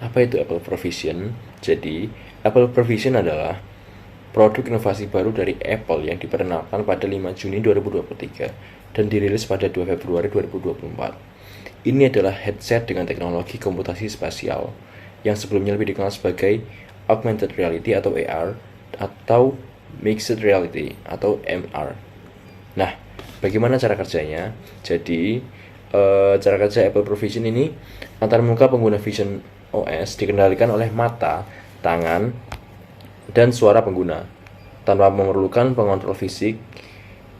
Apa itu Apple Provision? Jadi, Apple Provision adalah produk inovasi baru dari Apple yang diperkenalkan pada 5 Juni 2023 dan dirilis pada 2 Februari 2024. Ini adalah headset dengan teknologi komputasi spasial yang sebelumnya lebih dikenal sebagai augmented reality atau AR atau mixed reality atau MR. Nah, bagaimana cara kerjanya? Jadi, cara kerja Apple Provision ini antar muka pengguna Vision OS dikendalikan oleh mata, tangan, dan suara pengguna tanpa memerlukan pengontrol fisik.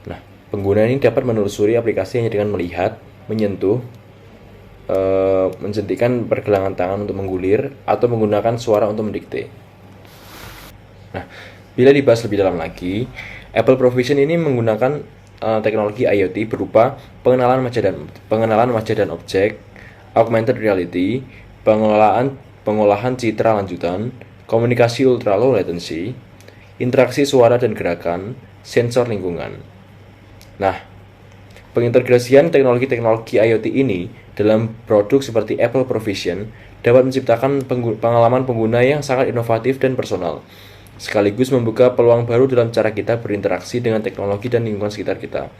Nah, pengguna ini dapat menelusuri aplikasi hanya dengan melihat, menyentuh, menjentikan pergelangan tangan untuk menggulir, atau menggunakan suara untuk mendikte. Nah, bila dibahas lebih dalam lagi, Apple Provision ini menggunakan teknologi IoT berupa pengenalan wajah dan objek, augmented reality, pengolahan citra lanjutan, komunikasi ultra low latency, interaksi suara dan gerakan, sensor lingkungan. Nah, pengintegrasian teknologi-teknologi IoT ini dalam produk seperti Apple Provision dapat menciptakan pengalaman pengguna yang sangat inovatif dan personal, sekaligus membuka peluang baru dalam cara kita berinteraksi dengan teknologi dan lingkungan sekitar kita.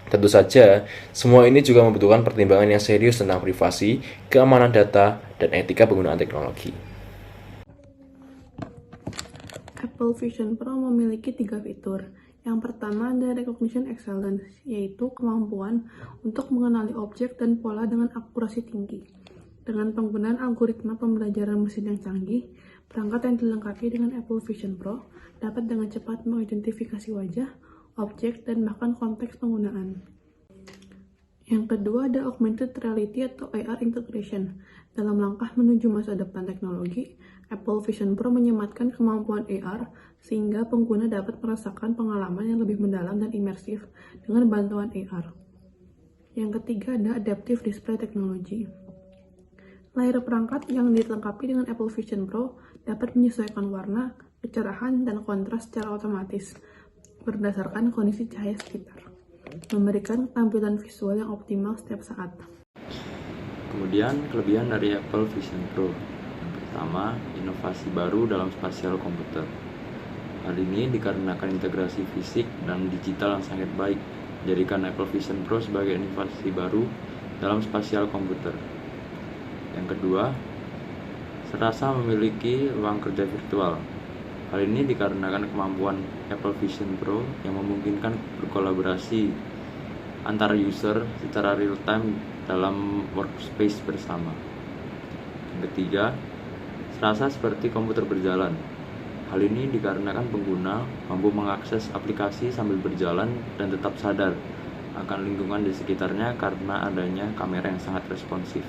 Tentu saja, semua ini juga membutuhkan pertimbangan yang serius tentang privasi, keamanan data, dan etika penggunaan teknologi. Apple Vision Pro memiliki 3 fitur. Yang pertama ada Recognition Excellence, yaitu kemampuan untuk mengenali objek dan pola dengan akurasi tinggi. Dengan penggunaan algoritma pembelajaran mesin yang canggih, perangkat yang dilengkapi dengan Apple Vision Pro dapat dengan cepat mengidentifikasi wajah, objek, dan bahkan konteks penggunaan. Yang kedua ada Augmented Reality atau AR Integration. Dalam langkah menuju masa depan teknologi, Apple Vision Pro menyematkan kemampuan AR sehingga pengguna dapat merasakan pengalaman yang lebih mendalam dan imersif dengan bantuan AR. Yang ketiga ada Adaptive Display Technology. Layar perangkat yang dilengkapi dengan Apple Vision Pro dapat menyesuaikan warna, kecerahan, dan kontras secara otomatis berdasarkan kondisi cahaya sekitar, memberikan tampilan visual yang optimal setiap saat. Kemudian kelebihan dari Apple Vision Pro. Yang pertama, inovasi baru dalam spasial komputer. Hal ini dikarenakan integrasi fisik dan digital yang sangat baik, jadikan Apple Vision Pro sebagai inovasi baru dalam spasial komputer. Yang kedua, serasa memiliki ruang kerja virtual. Hal ini dikarenakan kemampuan Apple Vision Pro yang memungkinkan berkolaborasi antara user secara real-time dalam workspace bersama. Yang ketiga, serasa seperti komputer berjalan. Hal ini dikarenakan pengguna mampu mengakses aplikasi sambil berjalan dan tetap sadar akan lingkungan di sekitarnya karena adanya kamera yang sangat responsif.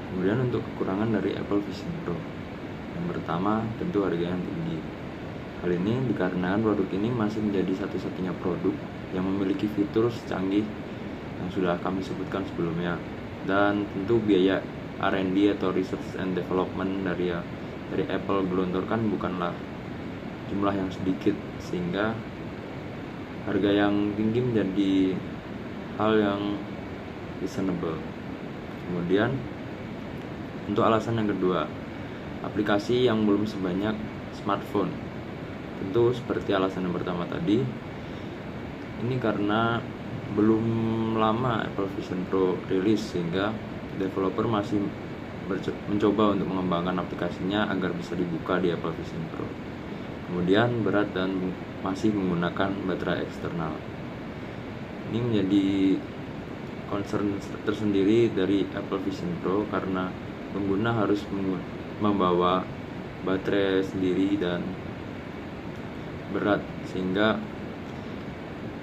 Kemudian untuk kekurangan dari Apple Vision Pro. Yang pertama, tentu harga yang tinggi. Hal ini dikarenakan produk ini masih menjadi satu-satunya produk yang memiliki fitur secanggih yang sudah kami sebutkan sebelumnya, dan tentu biaya R&D atau Research and Development dari Apple gelontorkan bukanlah jumlah yang sedikit, sehingga harga yang tinggi menjadi hal yang reasonable. Kemudian untuk alasan yang kedua, aplikasi yang belum sebanyak smartphone. Tentu seperti alasan yang pertama tadi, ini karena belum lama Apple Vision Pro rilis, sehingga developer masih mencoba untuk mengembangkan aplikasinya agar bisa dibuka di Apple Vision Pro. Kemudian berat dan masih menggunakan baterai eksternal. Ini menjadi concern tersendiri dari Apple Vision Pro karena pengguna harus membawa baterai sendiri dan berat, sehingga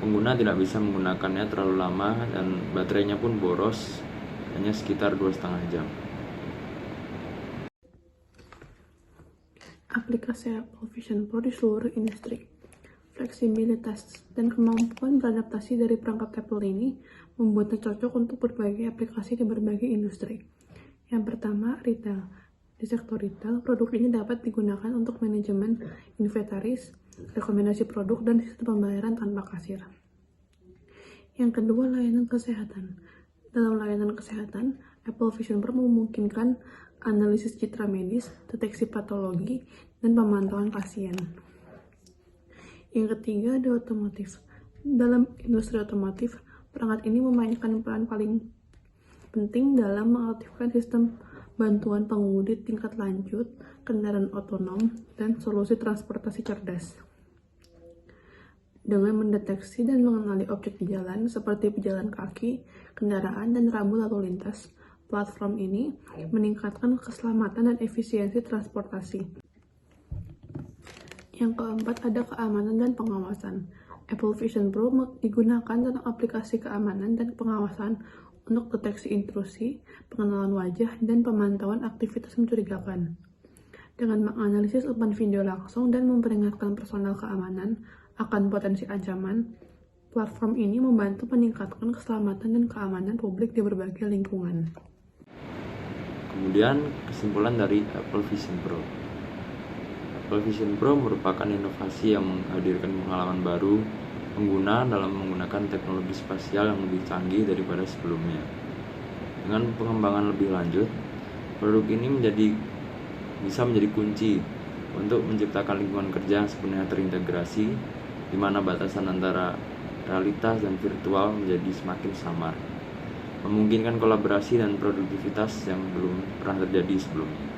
pengguna tidak bisa menggunakannya terlalu lama dan baterainya pun boros hanya sekitar 2,5 jam. Aplikasi Apple Vision Pro di seluruh industri. Fleksibilitas dan kemampuan beradaptasi dari perangkat Apple ini membuatnya cocok untuk berbagai aplikasi di berbagai industri. Yang pertama, retail. Di sektor retail, produk ini dapat digunakan untuk manajemen inventaris, rekomendasi produk, dan sistem pembayaran tanpa kasir. Yang kedua, layanan kesehatan. Dalam layanan kesehatan, Apple Vision Pro memungkinkan analisis citra medis, deteksi patologi, dan pemantauan pasien. Yang ketiga ada otomotif. Dalam industri otomotif, perangkat ini memainkan peran paling penting dalam mengaktifkan sistem bantuan pengemudi tingkat lanjut, kendaraan otonom, dan solusi transportasi cerdas. Dengan mendeteksi dan mengenali objek di jalan seperti pejalan kaki, kendaraan, dan rambu lalu lintas, platform ini meningkatkan keselamatan dan efisiensi transportasi. Yang keempat ada keamanan dan pengawasan. Apple Vision Pro digunakan dalam aplikasi keamanan dan pengawasan untuk deteksi intrusi, pengenalan wajah, dan pemantauan aktivitas mencurigakan. Dengan menganalisis umpan video langsung dan memperingatkan personel keamanan akan potensi ancaman, platform ini membantu meningkatkan keselamatan dan keamanan publik di berbagai lingkungan. Kemudian kesimpulan dari Apple Vision Pro. Apple Vision Pro merupakan inovasi yang menghadirkan pengalaman baru pengguna dalam menggunakan teknologi spasial yang lebih canggih daripada sebelumnya. Dengan pengembangan lebih lanjut, produk ini bisa menjadi kunci untuk menciptakan lingkungan kerja yang sepenuhnya terintegrasi, di mana batasan antara realitas dan virtual menjadi semakin samar, memungkinkan kolaborasi dan produktivitas yang belum pernah terjadi sebelumnya.